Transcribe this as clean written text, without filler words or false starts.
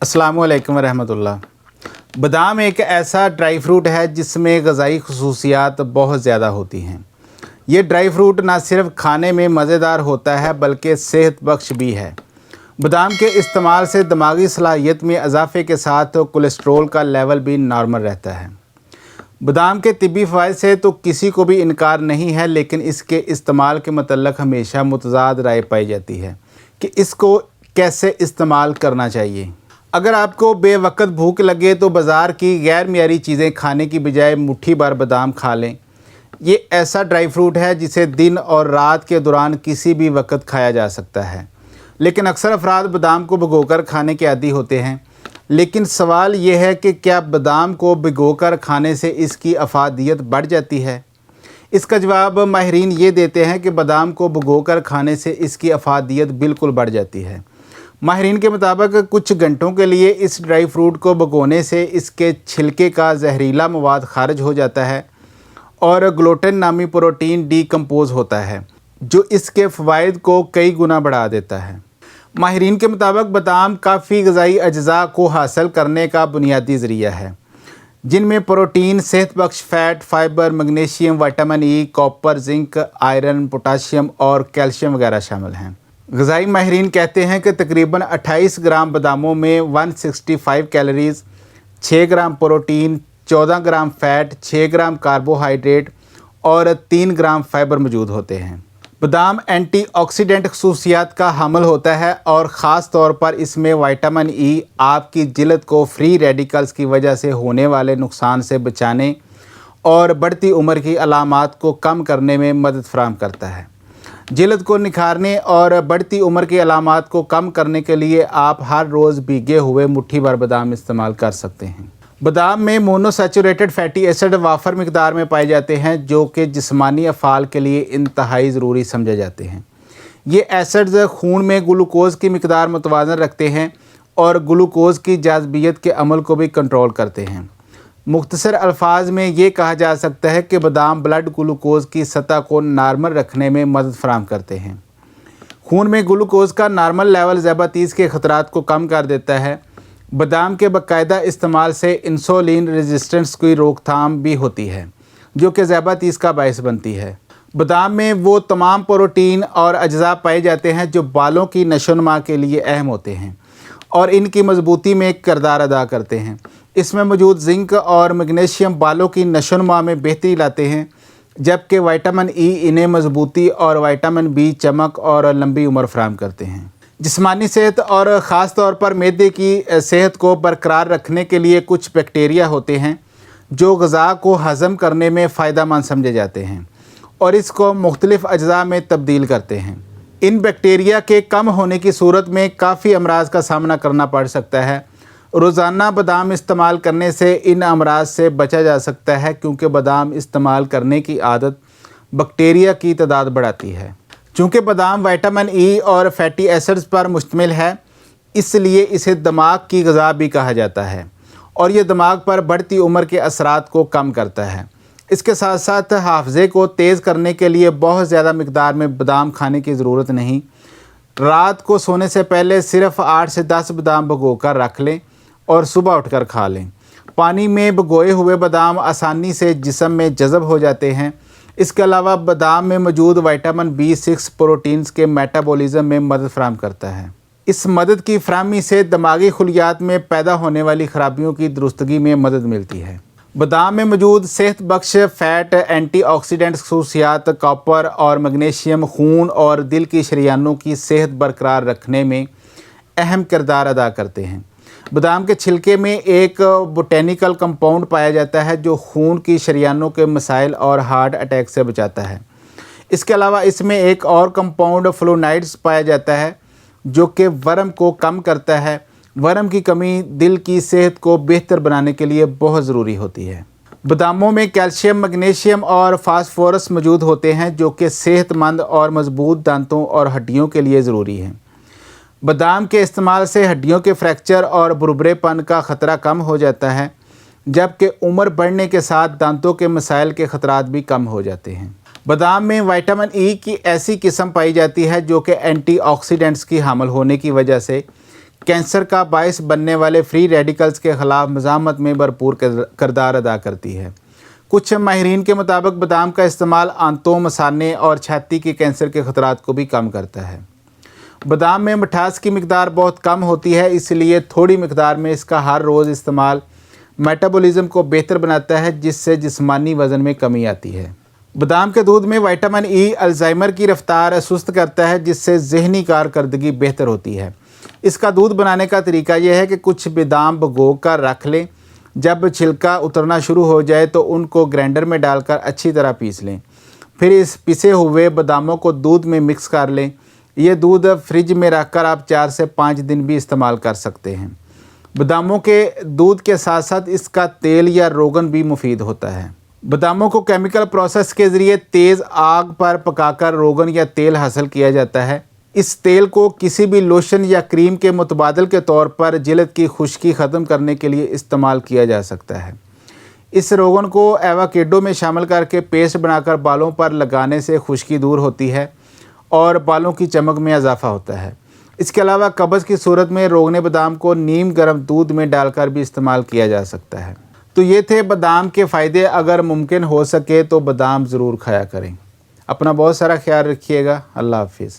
अस्सलामु अलैकुम रहमतुल्लाह। बादाम एक ऐसा ड्राई फ्रूट है जिसमें ग़ज़ाई ख़ुसूसियात बहुत ज़्यादा होती हैं। ये ड्राई फ्रूट ना सिर्फ खाने में मज़ेदार होता है बल्कि सेहत बख्श भी है। बादाम के इस्तेमाल से दिमागी सलाहियत में इजाफे के साथ कोलेस्ट्रॉल का लेवल भी नॉर्मल रहता है। बादाम के तिब्बी फ़वाइद से तो किसी को भी इनकार नहीं है, लेकिन इसके इस्तेमाल के मतलब हमेशा मुतज़ाद राय पाई जाती है कि इसको कैसे इस्तेमाल करना चाहिए। अगर आपको बेवक्त भूख लगे तो बाज़ार की गैर मियारी चीज़ें खाने की बजाय मुट्ठी भर बादाम खा लें। ये ऐसा ड्राई फ्रूट है जिसे दिन और रात के दौरान किसी भी वक्त खाया जा सकता है, लेकिन अक्सर अफराद बादाम को भिगोकर खाने के आदी होते हैं। लेकिन सवाल ये है कि क्या बादाम को भिगोकर खाने से इसकी अफादियत बढ़ जाती है? इसका जवाब माहिरीन ये देते हैं कि बादाम को भिगोकर खाने से इसकी अफादियत बिल्कुल बढ़ जाती है। माहिरीन के मुताबिक कुछ घंटों के लिए इस ड्राई फ्रूट को भिगोने से इसके छिलके का जहरीला मवाद खारिज हो जाता है और ग्लूटेन नामी प्रोटीन डीकम्पोज होता है, जो इसके फ़वाइद को कई गुना बढ़ा देता है। माहिरीन के मुताबिक बादाम काफ़ी ग़ज़ाई अज्जा को हासिल करने का बुनियादी ज़रिया है, जिनमें प्रोटीन, सेहत बख्श fat, fibre, magnesium, vitamin E, copper, zinc, iron, potassium और कैल्शियम वगैरह शामिल हैं। ग़ज़ाई माहिरीन कहते हैं कि तकरीबन 28 ग्राम बादामों में 165 कैलोरीज़, 6 ग्राम प्रोटीन, 14 ग्राम फ़ैट, 6 ग्राम कार्बोहाइड्रेट और 3 ग्राम फ़ाइबर मौजूद होते हैं। बादाम एंटीऑक्सीडेंट खसूसियात का हामिल होता है और ख़ास तौर पर इसमें विटामिन ई आपकी जिल्द को फ्री रेडिकल्स की वजह से होने वाले नुकसान से बचाने और बढ़ती उम्र की अलामात को कम करने में मदद फ़राहम करता है। जिल्द को निखारने और बढ़ती उम्र की अलामात को कम करने के लिए आप हर रोज़ भीगे हुए मुट्ठी भर बादाम इस्तेमाल कर सकते हैं। बादाम में मोनोसैचुरेटेड फैटी एसिड वाफर मिकदार में पाए जाते हैं, जो कि जिस्मानी अफ़ाल के लिए इंतहाई ज़रूरी समझे जाते हैं। ये एसिड्स खून में ग्लूकोज़ की मिकदार मुतवाज़न रखते हैं और ग्लूकोज़ की जाज़बियत के अमल को भी कंट्रोल करते हैं। मुख्तसर अल्फाज में ये कहा जा सकता है कि बादाम ब्लड ग्लूकोज़ की सतह को नॉर्मल रखने में मदद फ़राहम करते हैं। खून में ग्लूकोज़ का नॉर्मल लेवल ज़ियाबतीस के ख़तरात को कम कर देता है। बादाम के बाकायदा इस्तेमाल से इंसुलिन रेजिस्टेंस की रोकथाम भी होती है, जो कि ज़ियाबतीस का बायस बनती है। बादाम में वो तमाम प्रोटीन और अज्जा पाए जाते हैं जो बालों की नशोनुमा के लिए अहम होते हैं और इनकी मजबूती में एक किरदार अदा करते हैं। इसमें मौजूद जिंक और मैग्नीशियम बालों की नशोनुमा में बेहतरी लाते हैं, जबकि विटामिन ई इन्हें मजबूती और विटामिन बी चमक और लंबी उम्र फराहम करते हैं। जिस्मानी सेहत और ख़ास तौर पर मैदे की सेहत को बरकरार रखने के लिए कुछ बैक्टीरिया होते हैं जो ग़ज़ा को हज़म करने में फ़ायदेमंद समझे जाते हैं और इसको मुख्तलिफ़ अज्जा में तब्दील करते हैं। इन बैक्टीरिया के कम होने की सूरत में काफ़ी अमराज का सामना करना पड़ सकता है। रोज़ाना बादाम इस्तेमाल करने से इन अमराज से बचा जा सकता है, क्योंकि बादाम इस्तेमाल करने की आदत बैक्टीरिया की तादाद बढ़ाती है। चूँकि बादाम विटामिन ई और फैटी एसिड्स पर मुश्तमिल है, इसलिए इसे दिमाग की ग़िज़ा भी कहा जाता है और ये दिमाग पर बढ़ती उम्र के असरात को कम करता है। इसके साथ साथ हाफ़ज़े को तेज़ करने के लिए बहुत ज़्यादा मिकदार में बादाम खाने की ज़रूरत नहीं। रात को सोने से पहले सिर्फ़ 8 से 10 बादाम भिगो कर रख लें और सुबह उठकर खा लें। पानी में भिगोए हुए बादाम आसानी से जिस्म में जज़ब हो जाते हैं। इसके अलावा बादाम में मौजूद विटामिन B6 प्रोटीन्स के मेटाबॉलिज़्म में मदद फ़राहम करता है। इस मदद की फ़राहमी से दिमागी खुलियात में पैदा होने वाली ख़राबियों की दुरुस्तगी में मदद मिलती है। बादाम में मौजूद सेहत बख्श फ़ैट, एंटीऑक्सीडेंट खसूसियात, कॉपर और मैग्नीशियम खून और दिल की शरियानों की सेहत बरकरार रखने में अहम किरदार अदा करते हैं। बादाम के छिलके में एक बोटेनिकल कंपाउंड पाया जाता है जो खून की शरियानों के मसाइल और हार्ट अटैक से बचाता है। इसके अलावा इसमें एक और कंपाउंड फ्लोनाइड्स पाया जाता है जो कि वर्म को कम करता है। वर्म की कमी दिल की सेहत को बेहतर बनाने के लिए बहुत ज़रूरी होती है। बादामों में कैल्शियम, मैग्नीशियम और फास्फोरस मौजूद होते हैं जो कि सेहतमंद और मजबूत दांतों और हड्डियों के लिए ज़रूरी हैं। बादाम के इस्तेमाल से हड्डियों के फ्रैक्चर और बुरबुरेपन का ख़तरा कम हो जाता है, जबकि उम्र बढ़ने के साथ दांतों के मसाइल के ख़तरात भी कम हो जाते हैं। बादाम में विटामिन ई की ऐसी किस्म पाई जाती है जो कि एंटीऑक्सीडेंट्स की हामिल होने की वजह से कैंसर का बायस बनने वाले फ्री रेडिकल्स के ख़िलाफ़ मज़ामत में भरपूर किरदार अदा करती है। कुछ माहिरीन के मुताबिक बादाम का इस्तेमाल आंतों, मसाने और छाती के कैंसर के ख़तरात को भी कम करता है। बादाम में मिठास की मिकदार बहुत कम होती है, इसलिए थोड़ी मिकदार में इसका हर रोज़ इस्तेमाल मेटाबॉलिज्म को बेहतर बनाता है, जिससे जिस्मानी वज़न में कमी आती है। बादाम के दूध में विटामिन ई अल्जाइमर की रफ्तार सुस्त करता है, जिससे ज़हनी कारकर्दगी बेहतर होती है। इसका दूध बनाने का तरीका यह है कि कुछ बादाम भिगो कर रख लें। जब छिलका उतरना शुरू हो जाए तो उनको ग्राइंडर में डालकर अच्छी तरह पीस लें। फिर इस पिसे हुए बादामों को दूध में मिक्स कर लें। ये दूध फ्रिज में रखकर आप 4 से 5 दिन भी इस्तेमाल कर सकते हैं। बादामों के दूध के साथ साथ इसका तेल या रोगन भी मुफीद होता है। बादामों को केमिकल प्रोसेस के ज़रिए तेज़ आग पर पकाकर रोगन या तेल हासिल किया जाता है। इस तेल को किसी भी लोशन या क्रीम के मुतबादल के तौर पर जिल्द की खुश्की ख़त्म करने के लिए इस्तेमाल किया जा सकता है। इस रोगन को एवोकाडो में शामिल करके पेस्ट बनाकर बालों पर लगाने से खुश्की दूर होती है और बालों की चमक में इजाफा होता है। इसके अलावा कब्ज़ की सूरत में रोगने बादाम को नीम गर्म दूध में डालकर भी इस्तेमाल किया जा सकता है। तो ये थे बादाम के फ़ायदे। अगर मुमकिन हो सके तो बादाम ज़रूर खाया करें। अपना बहुत सारा ख्याल रखिएगा। अल्लाह हाफिज़।